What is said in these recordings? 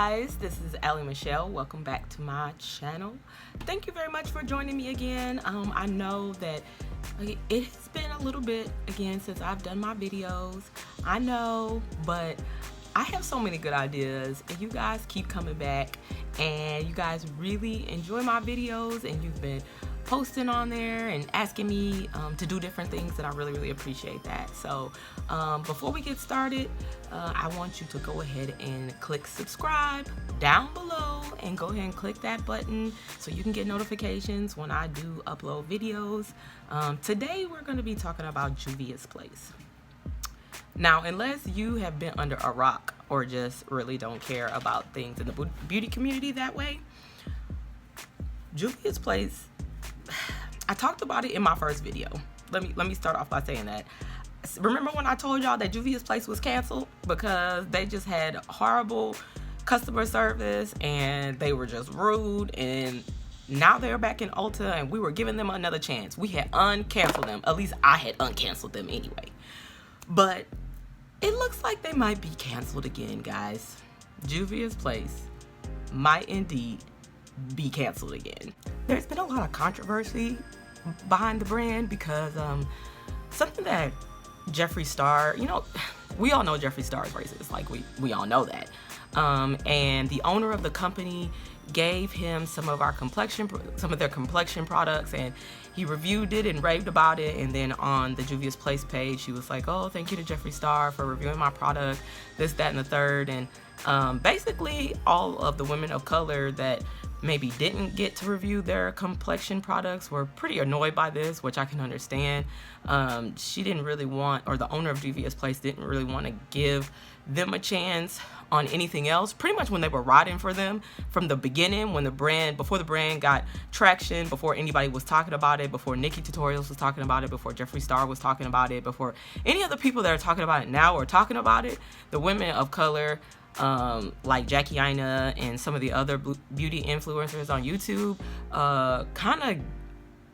guys, this is Allie Michelle. Welcome back to my channel. Thank you very much for joining me again. I know that it has been a little bit again since I've done my videos. I know, but I have so many good ideas and you guys keep coming back and you guys really enjoy my videos and you've been posting on there and asking me to do different things, and I really appreciate that. So before we get started, I want you to go ahead and click subscribe down below and go ahead and click that button so you can get notifications when I do upload videos. Today we're going to be talking about Juvia's Place. Now, unless you have been under a rock or just really don't care about things in the beauty community that way, Juvia's Place, I talked about it in my first video. Let me start off by saying that. Remember when I told y'all that Juvia's Place was canceled because they just had horrible customer service and they were just rude, and now they're back in Ulta and we were giving them another chance. We had uncanceled them. At least I had uncanceled them anyway. But it looks like they might be canceled again, guys. Juvia's Place might indeed be canceled again. There's been a lot of controversy behind the brand because something that Jeffree Star, you know, we all know Jeffree Star is racist, like we all know that, and the owner of the company gave him some of their complexion products, and he reviewed it and raved about it. And then on the Juvia's Place page, he was like, oh, thank you to Jeffree Star for reviewing my product, this, that, and the third. And basically all of the women of color that maybe didn't get to review their complexion products were pretty annoyed by this, which I can understand. She didn't really want, or the owner of Juvia's Place didn't really want to give them a chance on anything else. Pretty much when they were riding for them from the beginning, when before the brand got traction, before anybody was talking about it, before Nikki Tutorials was talking about it, before Jeffree Star was talking about it, before any of the people that are talking about it now are talking about it, the women of color, like Jackie Aina and some of the other beauty influencers on YouTube, kind of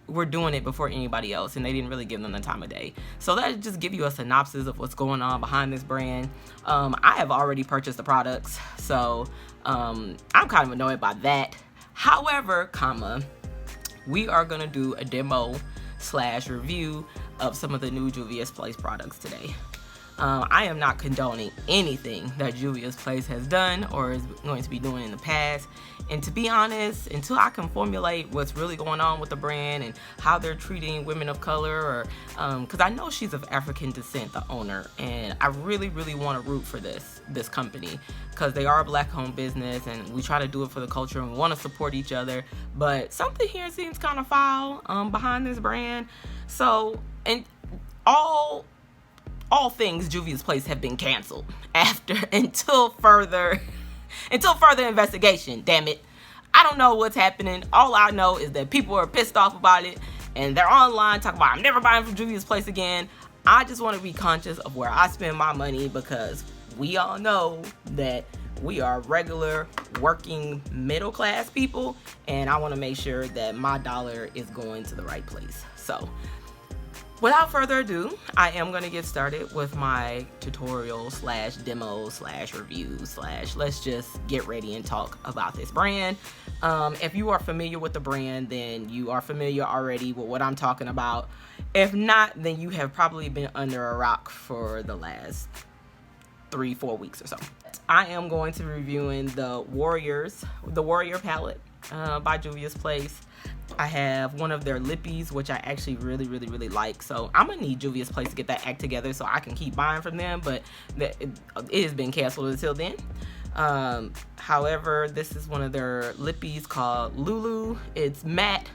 were doing it before anybody else, and they didn't really give them the time of day. So that just give you a synopsis of what's going on behind this brand. I have already purchased the products, so I'm kind of annoyed by that. However, we are gonna do a demo / review of some of the new Juvia's Place products today. I am not condoning anything that Juvia's Place has done or is going to be doing in the past. And to be honest, until I can formulate what's really going on with the brand and how they're treating women of color, or because I know she's of African descent, the owner, and I really want to root for this company because they are a black-owned business and we try to do it for the culture and we want to support each other. But something here seems kind of foul behind this brand. So, and all things Juvia's Place have been canceled until further investigation. Damn it, I don't know what's happening. All I know is that people are pissed off about it and they're online talking about, I'm never buying from Juvia's Place again. I just want to be conscious of where I spend my money because we all know that we are regular working middle class people, and I want to make sure that my dollar is going to the right place. So without further ado, I am going to get started with my tutorial / demo / review / let's just get ready and talk about this brand. If you are familiar with the brand, then you are familiar already with what I'm talking about. If not, then you have probably been under a rock for the last 3-4 weeks or so. I am going to be reviewing the Warrior palette by Juvia's Place. I have one of their lippies, which I actually really like. So I'm gonna need Juvia's Place to get that act together so I can keep buying from them, but it has been canceled until then. However, this is one of their lippies called Lulu. It's matte.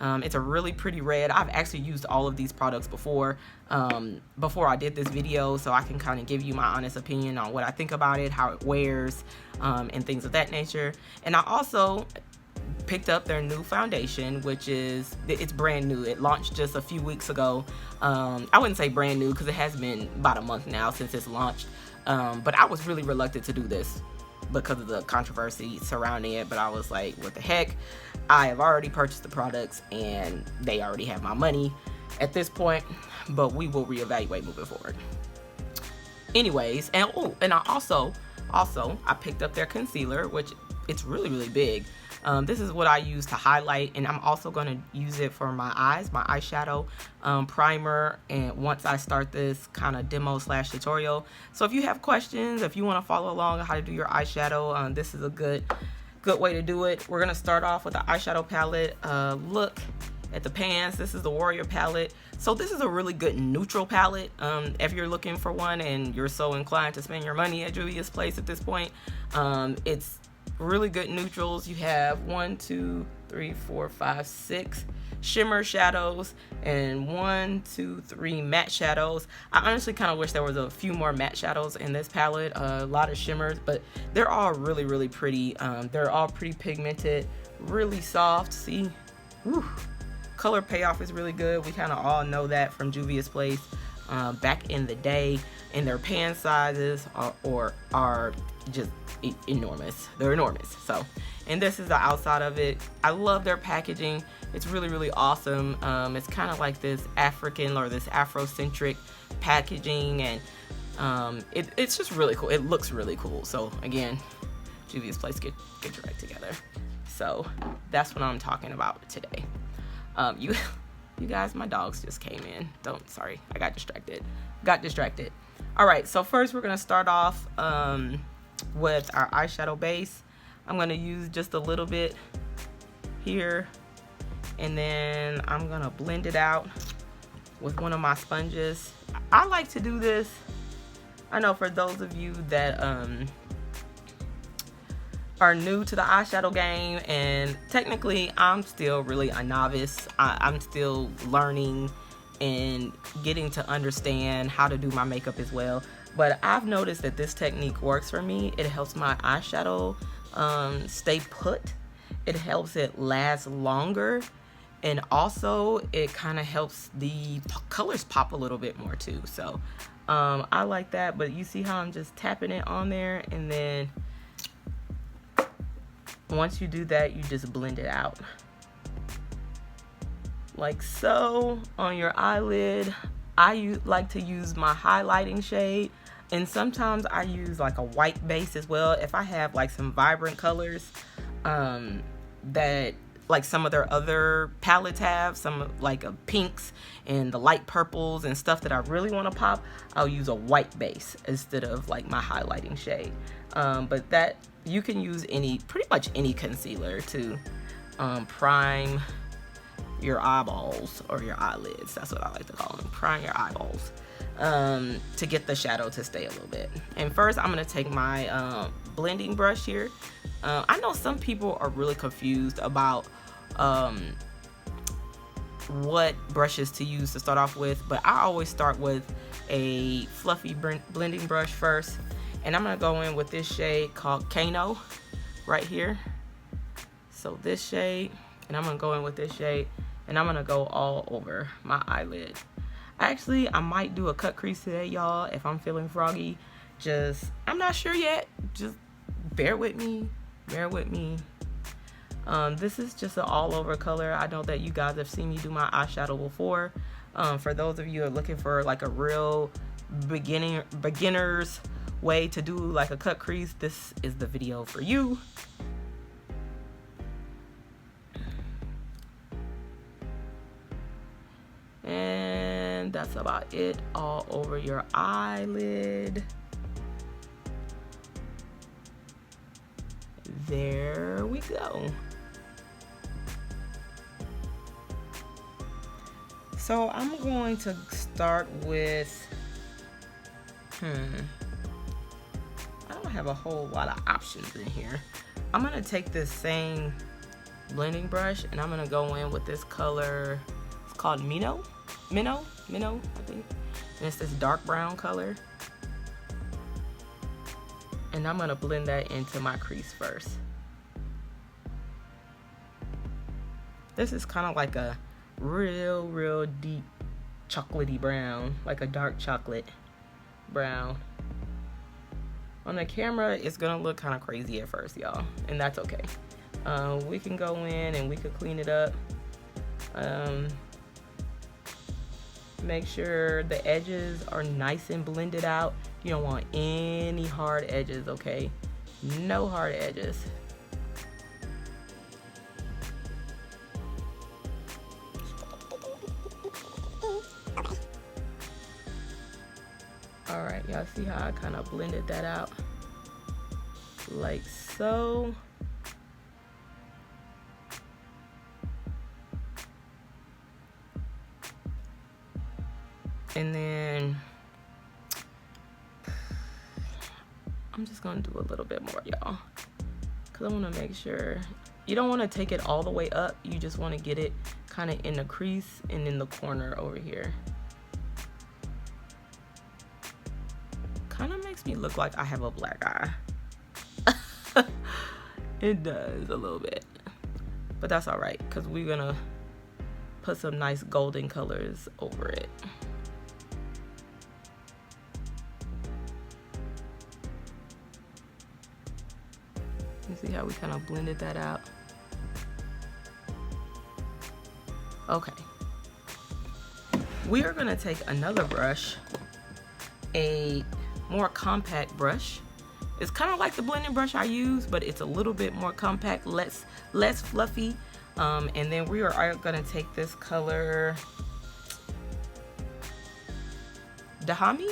It's a really pretty red. I've actually used all of these products before I did this video, so I can kind of give you my honest opinion on what I think about it, how it wears, and things of that nature. And I also picked up their new foundation, which it's brand new. It launched just a few weeks ago. I wouldn't say brand new because it has been about a month now since it's launched, but I was really reluctant to do this because of the controversy surrounding it. But I was like, what the heck, I have already purchased the products and they already have my money at this point, but we will reevaluate moving forward. Anyways, and I also Also, I picked up their concealer, which it's really big. This is what I use to highlight, and I'm also going to use it for my eyes, my eyeshadow primer, and once I start this kind of demo / tutorial. So if you have questions, if you want to follow along on how to do your eyeshadow, this is a good way to do it. We're going to start off with the eyeshadow palette. Look at the pans. This is the Warrior palette. So this is a really good neutral palette. If you're looking for one and you're so inclined to spend your money at Juvia's place at this point, it's really good neutrals. You have 1, 2, 3, 4, 5, 6 shimmer shadows and 1, 2, 3 matte shadows. I honestly kind of wish there was a few more matte shadows in this palette. A lot of shimmers, but they're all really pretty. They're all pretty pigmented, really soft. See, whew. Color payoff is really good. We kind of all know that from Juvia's place back in the day, and their pan sizes are just enormous. They're enormous. So, and this is the outside of it. I love their packaging. It's really awesome. It's kind of like this African or this Afrocentric packaging, and it's just really cool. It looks really cool. So again, Juvia's place, get your act together. So that's what I'm talking about today. You guys, my dogs just came in. Sorry, I got distracted. All right, so first we're gonna start off with our eyeshadow base. I'm gonna use just a little bit here, and then I'm gonna blend it out with one of my sponges. I like to do this. I know for those of you that are new to the eyeshadow game, and technically I'm still really a novice. I'm still learning and getting to understand how to do my makeup as well, but I've noticed that this technique works for me. It helps my eyeshadow stay put. It helps it last longer, and also it kind of helps the colors pop a little bit more too. So I like that. But you see how I'm just tapping it on there, and then once you do that, you just blend it out like so on your eyelid. I like to use my highlighting shade, and sometimes I use like a white base as well if I have like some vibrant colors that like some of their other palettes have, some like pinks and the light purples and stuff that I really want to pop. I'll use a white base instead of like my highlighting shade. But that you can use pretty much any concealer to prime your eyeballs or your eyelids. That's what I like to call them. Prime your eyeballs to get the shadow to stay a little bit. And first I'm going to take my blending brush here. I know some people are really confused about what brushes to use to start off with, but I always start with a fluffy blending brush first. And I'm going to go in with this shade called Kano right here. So this shade, and I'm going to go in with this shade, and I'm going to go all over my eyelid. Actually, I might do a cut crease today, y'all, if I'm feeling froggy. I'm not sure yet. Just bear with me. This is just an all over color. I know that you guys have seen me do my eyeshadow before. For those of you who are looking for like a real beginner's way to do like a cut crease, this is the video for you. And that's about it, all over your eyelid. There we go. So I'm going to start with I don't have a whole lot of options in here. I'm gonna take this same blending brush and I'm gonna go in with this color. It's called Minnow, I think. And it's this dark brown color. And I'm gonna blend that into my crease first. This is kind of like a real deep chocolatey brown, like a dark chocolate brown. On the camera, it's gonna look kind of crazy at first, y'all, and that's okay. We can go in and we could clean it up. Make sure the edges are nice and blended out. You don't want any hard edges, okay? No hard edges. All right, y'all see how I kind of blended that out? Like so. And then I'm just gonna do a little bit more, y'all, because I want to make sure you don't want to take it all the way up. You just want to get it kind of in the crease and in the corner over here. Kind of makes me look like I have a black eye. It does a little bit, but that's all right because we're gonna put some nice golden colors over it. You see how we kind of blended that out? Okay. We are gonna take another brush, a more compact brush. It's kind of like the blending brush I use, but it's a little bit more compact, less fluffy. And then we are gonna take this color, Dahomey.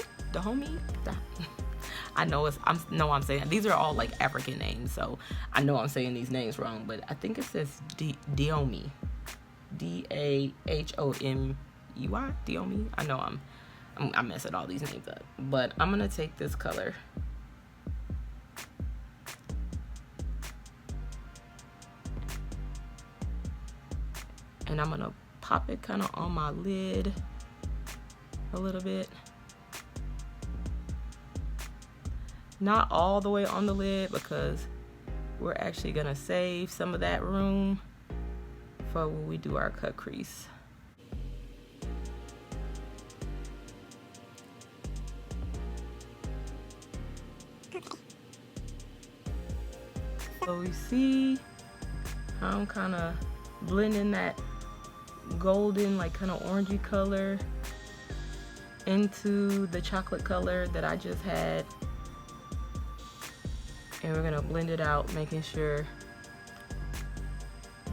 I know I'm saying these are all like African names, so I know I'm saying these names wrong, but I think it says Dahomey, Dahomey, Dahomey. I know I'm messing all these names up, but I'm gonna take this color. And I'm gonna pop it kind of on my lid a little bit. Not all the way on the lid because we're actually gonna save some of that room for when we do our cut crease. So we see how I'm kind of blending that golden, like kind of orangey color into the chocolate color that I just had. And we're gonna blend it out, making sure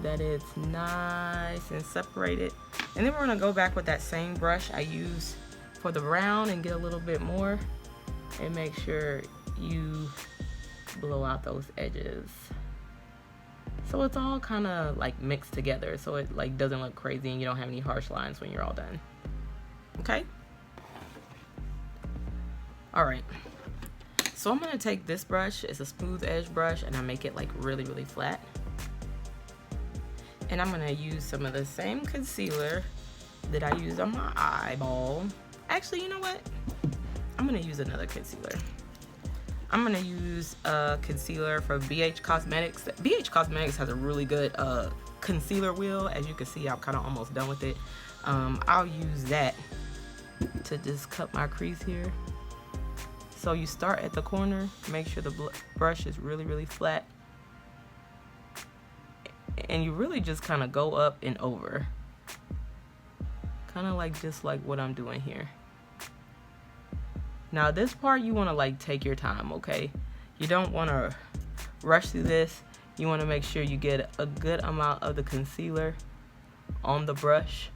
that it's nice and separated. And then we're gonna go back with that same brush I used for the brown and get a little bit more and make sure you blow out those edges. So it's all kind of like mixed together, so it like doesn't look crazy and you don't have any harsh lines when you're all done. Okay? All right. So I'm gonna take this brush, it's a smooth edge brush, and I make it like really, really flat. And I'm gonna use some of the same concealer that I used on my eyeball. Actually, you know what? I'm gonna use another concealer. I'm gonna use a concealer from BH Cosmetics. BH Cosmetics has a really good concealer wheel. As you can see, I'm kind of almost done with it. I'll use that to just cut my crease here. So you start at the corner, make sure the brush is really, really flat. And you really just kind of go up and over. Kind of like just like what I'm doing here. Now this part you want to like take your time, okay? You don't want to rush through this. You want to make sure you get a good amount of the concealer on the brush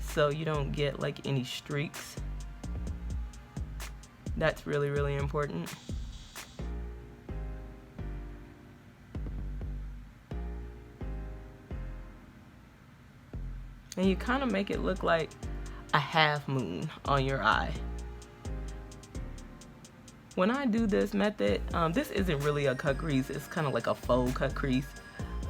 so you don't get like any streaks. That's really, really important. And you kind of make it look like a half moon on your eye. When I do this method, this isn't really a cut crease, it's kind of like a faux cut crease.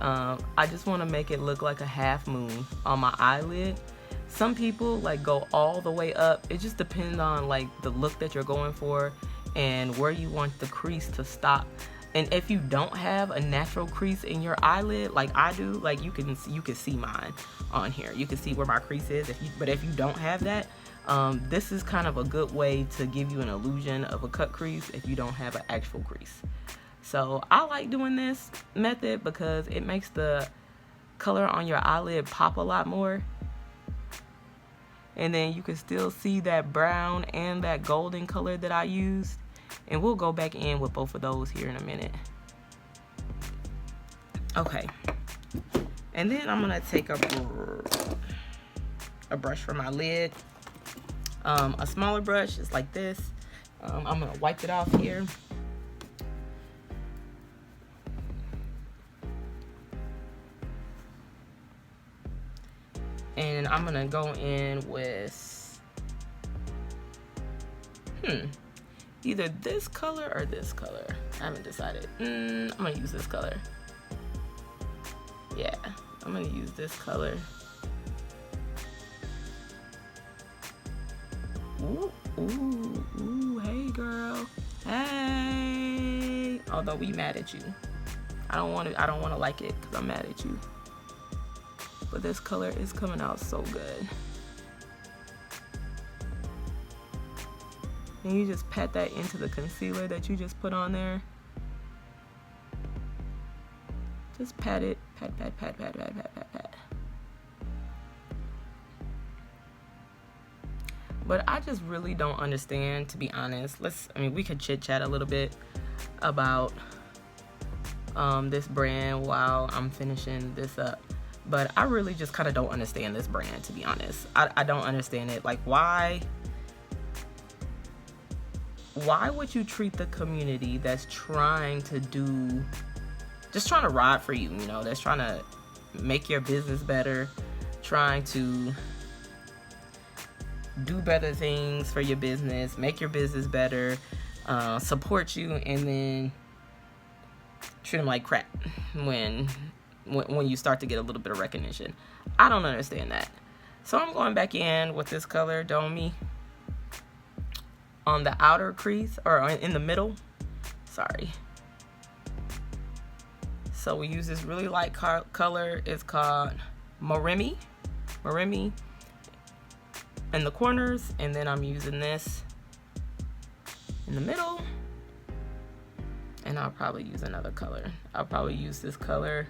I just want to make it look like a half moon on my eyelid. Some people like go all the way up. It just depends on like the look that you're going for and where you want the crease to stop. And if you don't have a natural crease in your eyelid like I do, like you can see mine on here. You can see where my crease is. But if you don't have that, this is kind of a good way to give you an illusion of a cut crease if you don't have an actual crease. So I like doing this method because it makes the color on your eyelid pop a lot more. And then you can still see that brown and that golden color that I used. And we'll go back in with both of those here in a minute. Okay. And then I'm gonna take a brush for my lid. A smaller brush is like this. I'm gonna wipe it off here. And I'm gonna go in with either this color or this color. I haven't decided. I'm gonna use this color. Yeah, I'm gonna use this color. Ooh, ooh, ooh, hey girl, hey. Although we mad at you, I don't want to like it because I'm mad at you. But this color is coming out so good. And you just pat that into the concealer that you just put on there. Just pat it, pat, pat, pat, pat, pat, pat, pat, pat. But I just really don't understand, to be honest. We could chit chat a little bit about this brand while I'm finishing this up. But I really just kind of don't understand this brand, to be honest. I don't understand it. Like, why would you treat the community that's trying to ride for you, you know, that's trying to make your business better, trying to do better things for your business, make your business better, support you, and then treat them like crap when you start to get a little bit of recognition? I don't understand that. So I'm going back in with this color, Domi, on the outer crease, or in the middle. Sorry. So we use this really light color. It's called Moremi in the corners, and then I'm using this in the middle, and I'll probably use another color. I'll probably use this color,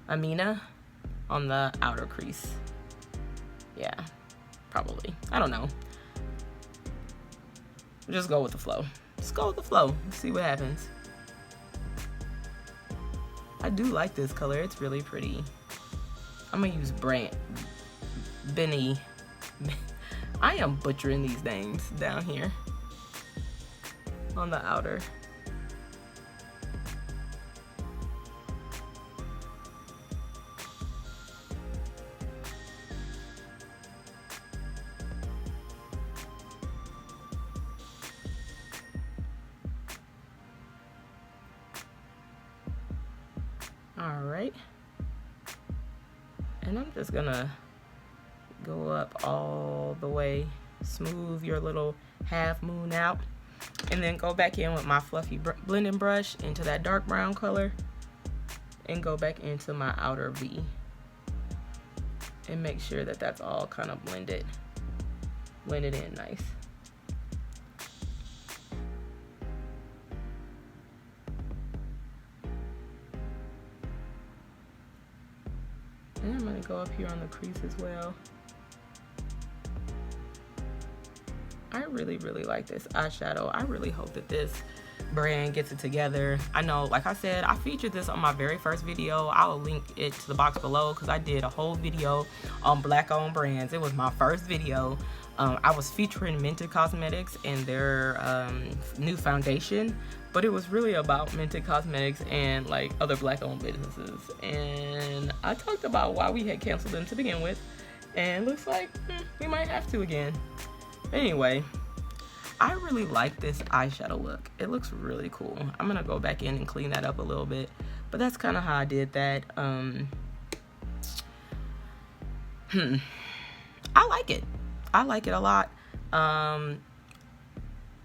Amina, on the outer crease. Yeah, probably. I don't know. Just go with the flow. Just go with the flow. See what happens. I do like this color. It's really pretty. I'm gonna use Benny. I am butchering these names down here on the outer. All right, and I'm just gonna go up all the way, smooth your little half moon out, and then go back in with my fluffy blending brush into that dark brown color and go back into my outer V and make sure that that's all kind of blended in nice. And I'm going to go up here on the crease as well. I really, really like this eyeshadow. I really hope that this brand gets it together. I know, like I said, I featured this on my very first video. I'll link it to the box below because I did a whole video on Black-owned brands. It was my first video. I was featuring Mented Cosmetics and their new foundation, but it was really about Mented Cosmetics and like other Black-owned businesses. And I talked about why we had canceled them to begin with, and looks like we might have to again. Anyway, I really like this eyeshadow look. It looks really cool. I'm gonna go back in and clean that up a little bit, but that's kind of how I did that. I like it. I like it a lot.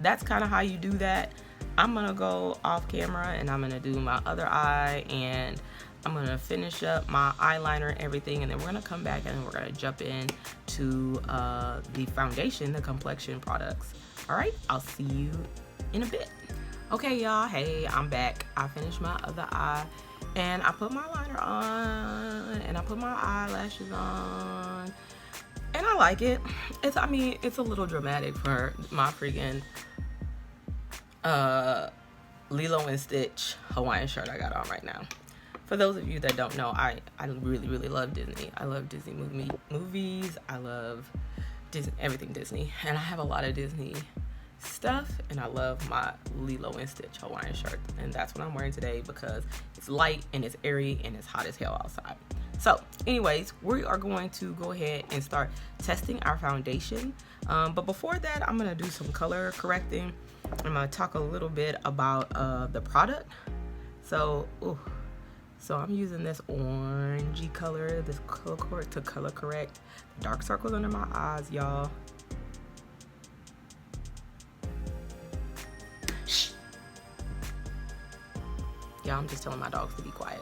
That's kind of how you do that. I'm gonna go off camera and I'm gonna do my other eye, and I'm gonna finish up my eyeliner and everything, and then we're gonna come back and we're gonna jump in to the foundation, the complexion products. All right, I'll see you in a bit. Okay, y'all, hey, I'm back. I finished my other eye, and I put my liner on, and I put my eyelashes on. And I like it. I mean, it's a little dramatic for my freaking Lilo and Stitch Hawaiian shirt I got on right now. For those of you that don't know, I really, really love Disney. I love Disney movies. I love Disney, everything Disney. And I have a lot of Disney stuff, and I love my Lilo and Stitch Hawaiian shirt. And that's what I'm wearing today because it's light and it's airy and it's hot as hell outside. So anyways, we are going to go ahead and start testing our foundation. But before that, I'm going to do some color correcting. I'm going to talk a little bit about the product. So I'm using this orangey color, this color to color correct the dark circles under my eyes, y'all. Shh. Yeah, I'm just telling my dogs to be quiet.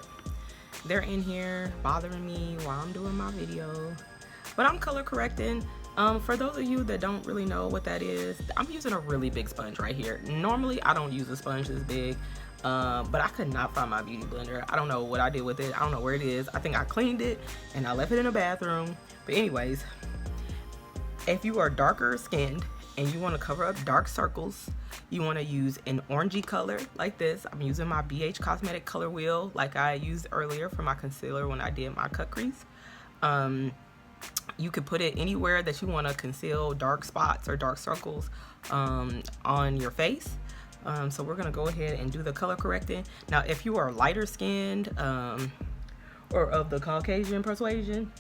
They're in here bothering me while I'm doing my video, but I'm color correcting. For those of you that don't really know what that is, I'm using a really big sponge right here. Normally I don't use a sponge this big, but I could not find my beauty blender. I don't know what I did with it. I don't know where it is. I think I cleaned it and I left it in the bathroom. But anyways, if you are darker skinned and you want to cover up dark circles, you want to use an orangey color like this. I'm using my BH Cosmetic color wheel like I used earlier for my concealer when I did my cut crease. You could put it anywhere that you want to conceal dark spots or dark circles on your face. So we're going to go ahead and do the color correcting. Now, if you are lighter skinned or of the Caucasian persuasion,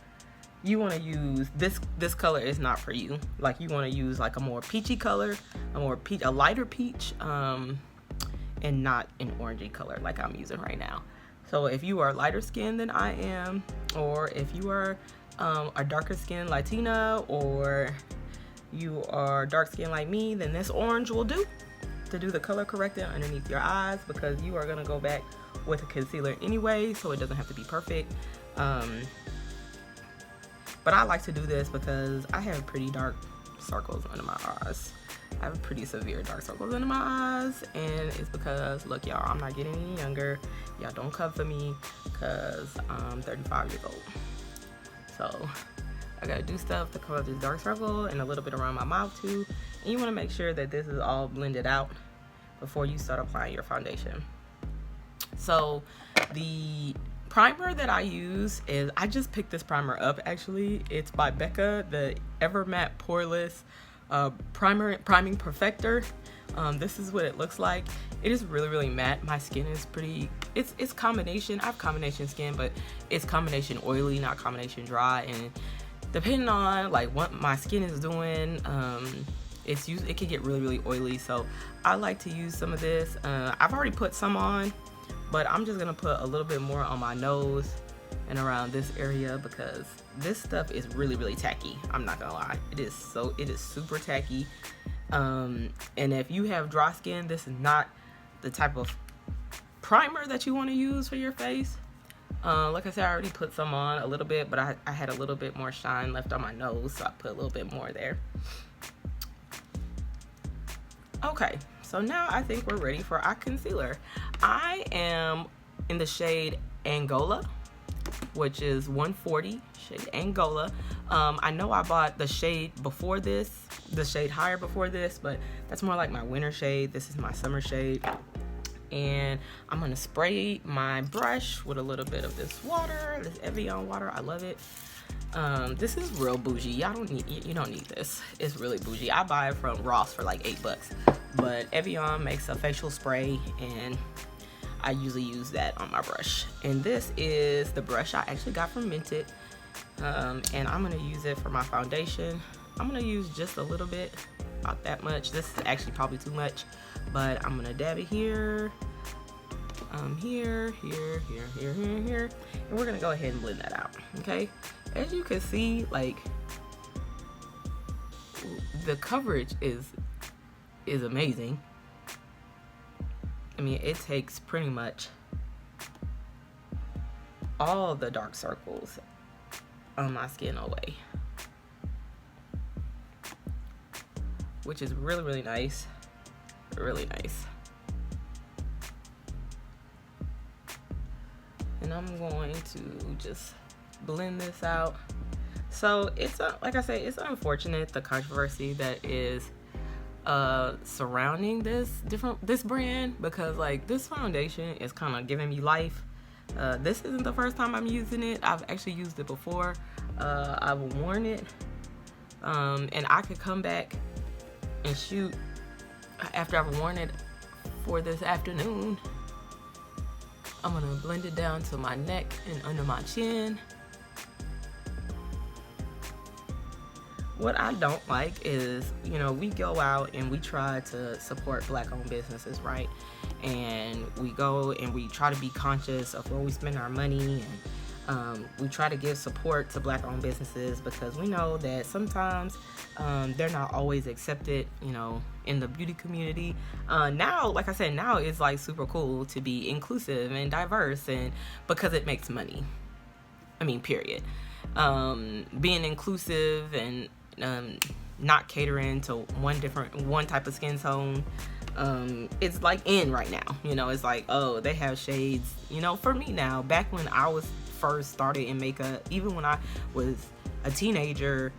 you want to use this color is not for you. Like, you want to use like a more peachy color, a lighter peach, and not an orangey color like I'm using right now. So if you are lighter skinned than I am, or if you are a darker skinned Latina, or you are dark skinned like me, then this orange will do to do the color correcting underneath your eyes, because you are going to go back with a concealer anyway, so it doesn't have to be perfect. But I like to do this because I have pretty dark circles under my eyes. I have pretty severe dark circles under my eyes, and it's because, look y'all, I'm not getting any younger. Y'all don't come for me because I'm 35 years old. So I gotta do stuff to cover this dark circle and a little bit around my mouth too. And you wanna make sure that this is all blended out before you start applying your foundation. So the primer that I use is, I just picked this primer up actually. It's by Becca, the Ever Matte Poreless Priming Perfector. This is what it looks like. It is really, really matte. My skin is pretty, it's combination. I have combination skin, but it's combination oily, not combination dry. And depending on like what my skin is doing, it can get really, really oily. So I like to use some of this. I've already put some on, but I'm just gonna put a little bit more on my nose and around this area because this stuff is really, really tacky. I'm not gonna lie. It is super tacky. And if you have dry skin, this is not the type of primer that you want to use for your face. Like I said, I already put some on a little bit, but I had a little bit more shine left on my nose, so I put a little bit more there. Okay, so now I think we're ready for our concealer. I am in the shade Angola, which is 140, shade Angola. I know I bought the shade before this, the shade higher before this, but that's more like my winter shade. This is my summer shade. And I'm gonna spray my brush with a little bit of this water, this Evian water. I love it. This is real bougie. You don't need this. It's really bougie. I buy it from Ross for like $8, but Evian makes a facial spray, and I usually use that on my brush. And this is the brush I actually got from Minted, and I'm gonna use it for my foundation. I'm gonna use just a little bit, about that much. This is actually probably too much, but I'm gonna dab it here, here, and we're gonna go ahead and blend that out. Okay, as you can see, like, the coverage is amazing. I mean, it takes pretty much all the dark circles on my skin away, which is really, really nice. Really nice. And I'm going to just blend this out So it's like I say, it's unfortunate the controversy that is surrounding this brand, because like this foundation is kind of giving me life. This isn't the first time I'm using it. I've actually used it before. I've worn it, and I could come back and shoot after I've worn it for this afternoon. I'm gonna blend it down to my neck and under my chin. What I don't like is, you know, we go out and we try to support Black-owned businesses, right? And we go and we try to be conscious of where we spend our money, and we try to give support to Black-owned businesses, because we know that sometimes they're not always accepted, you know, in the beauty community. Now, like I said, now it's like super cool to be inclusive and diverse, and because it makes money. I mean, period. Being inclusive and not catering to one type of skin tone, it's like in right now, you know. It's like, oh, they have shades, you know. For me now, back when I was first started in makeup, even when I was a teenager,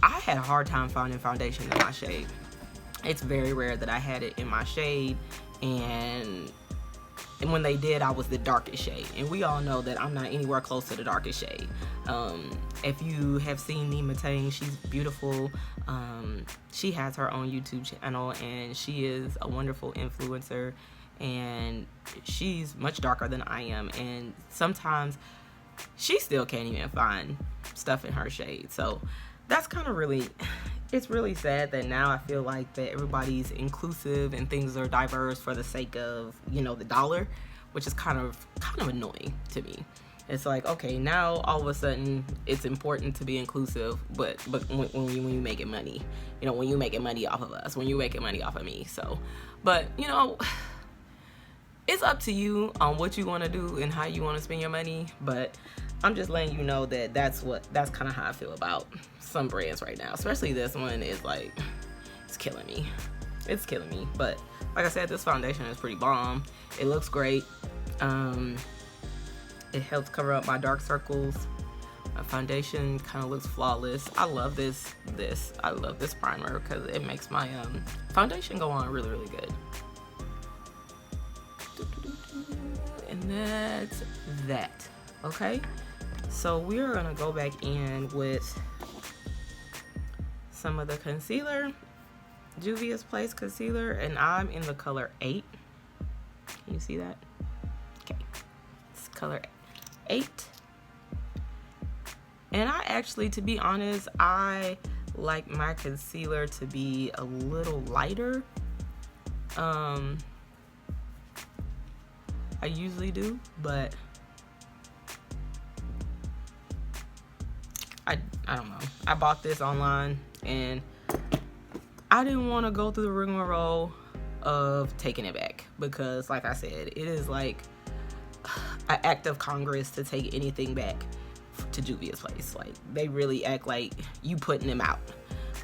I had a hard time finding foundation in my shade. It's very rare that I had it in my shade, and when they did, I was the darkest shade, and we all know that I'm not anywhere close to the darkest shade. If you have seen Nima Tang, she's beautiful. She has her own YouTube channel, and she is a wonderful influencer, and she's much darker than I am, and sometimes she still can't even find stuff in her shade. So that's kind of really, it's really sad that now I feel like that everybody's inclusive and things are diverse for the sake of, you know, the dollar, which is kind of annoying to me. It's like, okay, now all of a sudden it's important to be inclusive, but when you making money, you know, when you making money off of us, when you making money off of me. So, but you know, it's up to you on what you want to do and how you want to spend your money. But I'm just letting you know that that's kind of how I feel about some brands right now. Especially this one is like, it's killing me. It's killing me. But like I said, this foundation is pretty bomb. It looks great. It helps cover up my dark circles. My foundation kind of looks flawless. I love this. I love this primer because it makes my foundation go on really, really good. And that's that. Okay, so we're gonna go back in with some of the concealer, Juvia's Place concealer, and I'm in the color 8. Can you see that? Okay, it's color 8. And I actually, to be honest, I like my concealer to be a little lighter. I usually do, but I don't know. I bought this online and I didn't want to go through the rigmarole of taking it back, because like I said, it is like an act of Congress to take anything back to Juvia's Place. Like, they really act like you putting them out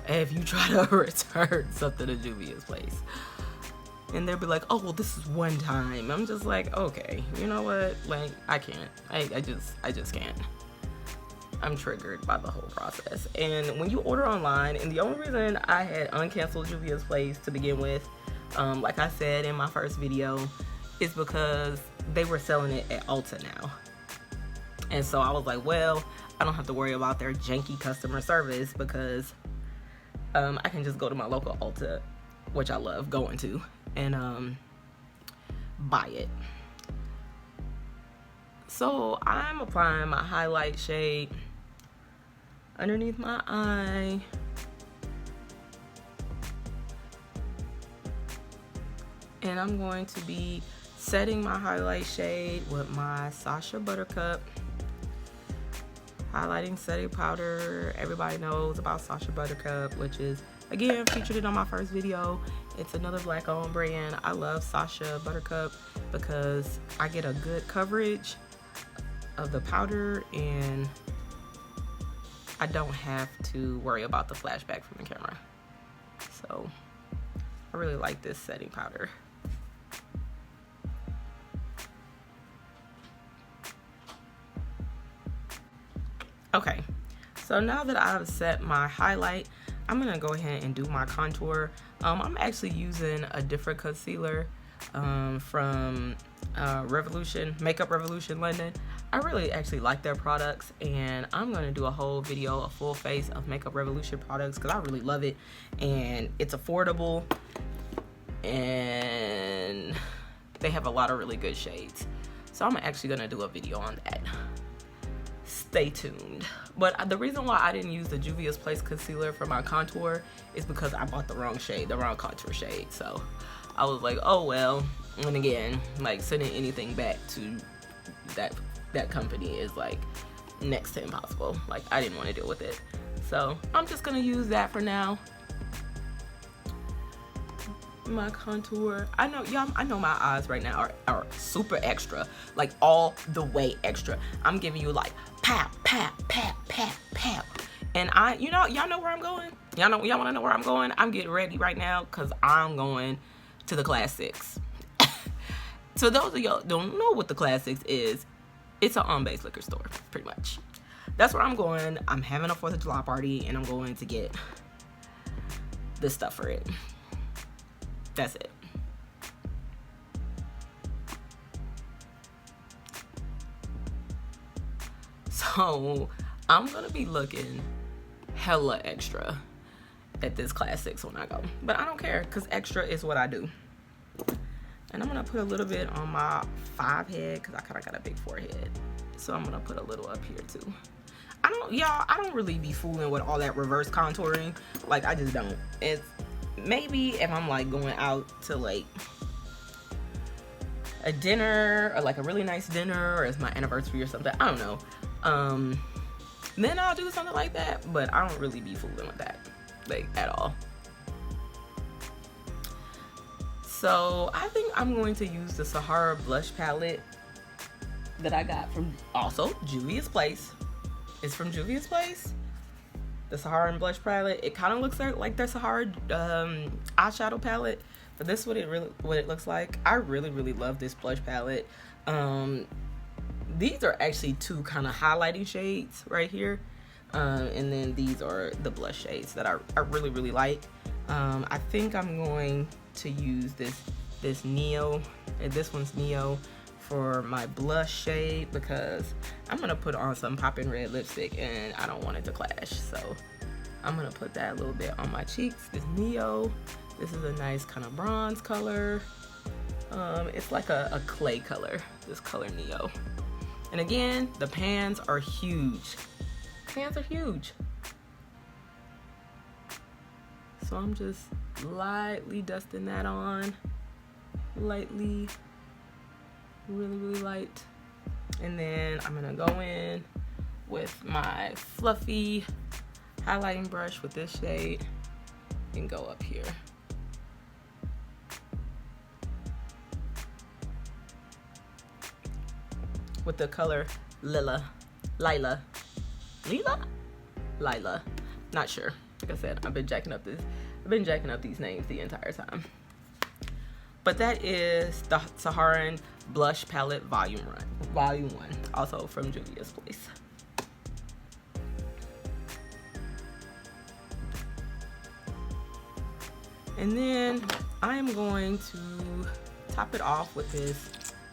if you try to return something to Juvia's Place. And they'll be like, oh, well, this is one time. I'm just like, okay, you know what? Like, I can't. I just can't. I'm triggered by the whole process. And when you order online, and the only reason I had uncanceled Juvia's Place to begin with, like I said in my first video, is because they were selling it at Ulta now. And so I was like, well, I don't have to worry about their janky customer service, because I can just go to my local Ulta, which I love going to, and buy it. So I'm applying my highlight shade underneath my eye. And I'm going to be setting my highlight shade with my Sasha Buttercup highlighting setting powder. Everybody knows about Sasha Buttercup, which is, again, featured it on my first video. It's another Black-owned brand. I love Sasha Buttercup because I get a good coverage of the powder and I don't have to worry about the flashback from the camera. So I really like this setting powder. Okay, So now that I've set my highlight, I'm gonna go ahead and do my contour. I'm actually using a different concealer from Makeup Revolution London. I really actually like their products, and I'm gonna do a whole video, a full face of Makeup Revolution products, because I really love it, and it's affordable, and they have a lot of really good shades. So I'm actually gonna do a video on that. Stay tuned. But the reason why I didn't use the Juvia's Place concealer for my contour is because I bought the wrong shade, the wrong contour shade. So I was like, oh well. And again, like, sending anything back to that company is like next to impossible. Like, I didn't want to deal with it. So I'm just gonna use that for now. My contour, I know y'all, I know my eyes right now are super extra, like all the way extra. I'm giving you like pow pow pow pow pow, and y'all know where I'm going. Y'all want to know where I'm going? I'm getting ready right now because I'm going to the Class 6. So those of y'all don't know what the Class 6 is, it's an on-base liquor store, pretty much. That's where I'm going. I'm having a 4th of July party, and I'm going to get this stuff for it. That's it. So I'm gonna be looking hella extra at this Class 6 when I go, but I don't care because extra is what I do. And I'm gonna put a little bit on my 5 head because I kind of got a big forehead, so I'm gonna put a little up here too. I don't really be fooling with all that reverse contouring. Like, I just don't. It's maybe if I'm like going out to like a dinner or like a really nice dinner, or it's my anniversary or something, I don't know, then I'll do something like that, but I don't really be fooling with that, like, at all. So I think I'm going to use the Saharan blush palette that I got from also Juvia's Place. It's from Juvia's Place. The Saharan blush palette. It kind of looks like their Saharan eyeshadow palette, but this is what it looks like. I really love this blush palette. These are actually 2 kind of highlighting shades right here, and then these are the blush shades that I really like. I think I'm going to use this Neo, and this one's Neo, for my blush shade, because I'm gonna put on some poppin' red lipstick and I don't want it to clash. So I'm gonna put that a little bit on my cheeks. This Neo, this is a nice kind of bronze color. It's like a clay color, this color Neo. And again, the pans are huge. Pans are huge. So I'm just lightly dusting that on, lightly, really light. And then I'm gonna go in with my fluffy highlighting brush with this shade and go up here. With the color Lila, not sure. Like I said, I've been jacking up these names the entire time. But that is the Saharan Blush Palette Volume 1, also from Juvia's Place. And then I'm going to top it off with this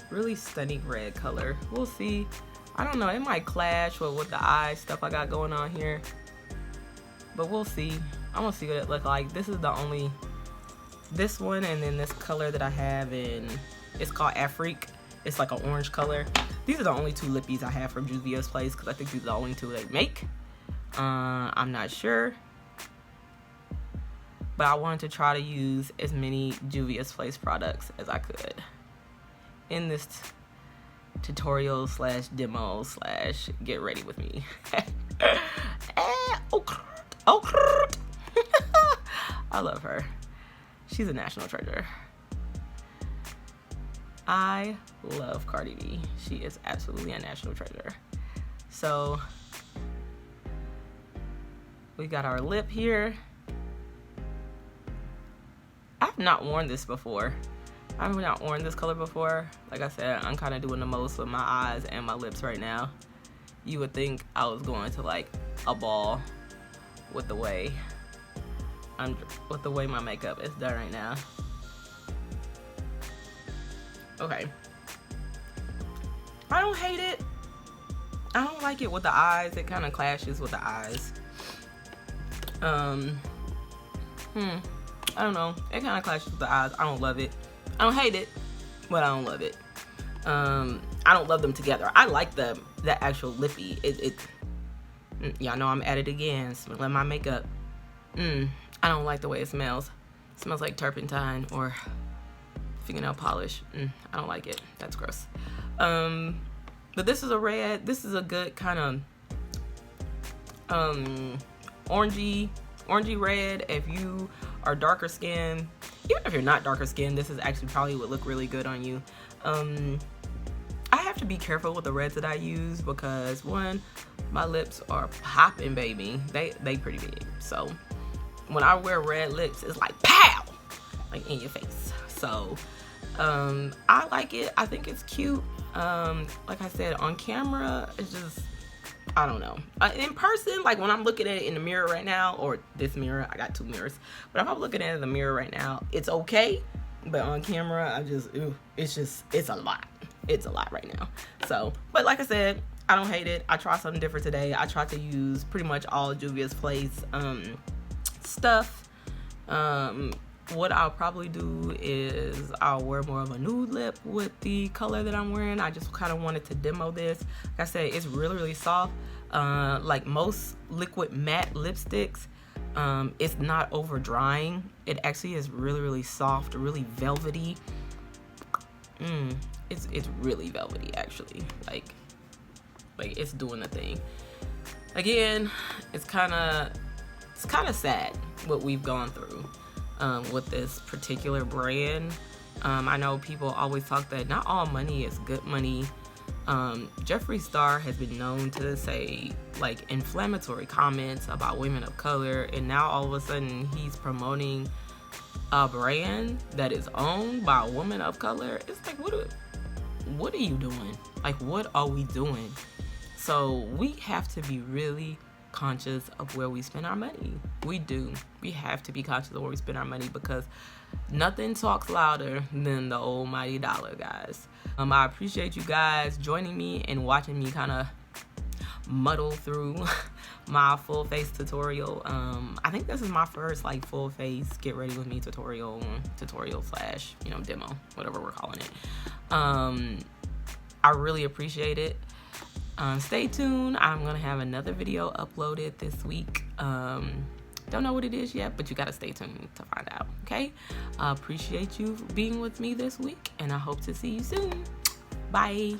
really stunning red color. We'll see. I don't know, it might clash with the eye stuff I got going on here, but we'll see. I'm gonna see what it looks like. This is the only, this one, and then this color that I have in, it's called Afrique. It's like an orange color. These are the only 2 lippies I have from Juvia's Place, because I think these are the only 2 they make. I'm not sure, but I wanted to try to use as many Juvia's Place products as I could in this tutorial slash demo slash get ready with me. I love her. She's a national treasure. I love Cardi B. She is absolutely a national treasure. So we got our lip here. I've not worn this before. I've not worn this color before. Like I said, I'm kind of doing the most with my eyes and my lips right now. you would think I was going to like a ball with the way my makeup is done right now. Okay. I don't hate it. I don't like it with the eyes. It kind of clashes with the eyes. I don't know. It kind of clashes with the eyes. I don't love it. I don't hate it, but I don't love it. I don't love them together. I like the actual lippy. Y'all know I'm at it again. Smelling my makeup. I don't like the way it smells. It smells like turpentine or fingernail polish. I don't like it. That's gross. But this is a red. This is a good kind of orangey red. If you are darker skinned, even if you're not darker skinned, this is actually probably would look really good on you. I have to be careful with the reds that I use because one, my lips are popping, baby. They pretty big. So when I wear red lips, it's like pow, like in your face. So I like it. I think it's cute. Like I said, on camera, it's just, I don't know. In person, like when I'm looking at it in the mirror right now, or this mirror, I got two mirrors, but if I'm looking at it in the mirror right now, it's okay. But on camera, it's a lot. It's a lot right now. So, but like I said, I don't hate it. I tried something different today. I tried to use pretty much all of Juvia's Place stuff. What I'll probably do is I'll wear more of a nude lip with the color that I'm wearing. I just kind of wanted to demo this. Like I said, it's really, really soft. Like most liquid matte lipsticks, it's not over drying. It actually is really, really soft, really velvety. It's really velvety actually. Like it's doing the thing. Again, it's kind of sad what we've gone through with this particular brand. I know people always talk that not all money is good money. Jeffree Star has been known to say like inflammatory comments about women of color, and now all of a sudden he's promoting a brand that is owned by a woman of color. It's like, what are you doing? Like, what are we doing? So we have to be really conscious of where we spend our money. We do. We have to be conscious of where we spend our money because nothing talks louder than the almighty dollar, guys. I appreciate you guys joining me and watching me kind of muddle through my full face tutorial. I think this is my first like full face get ready with me tutorial slash, you know, demo, whatever we're calling it. I really appreciate it. Stay tuned. I'm gonna have another video uploaded this week. Don't know what it is yet, but you gotta stay tuned to find out. Okay, I appreciate you being with me this week, and I hope to see you soon. Bye.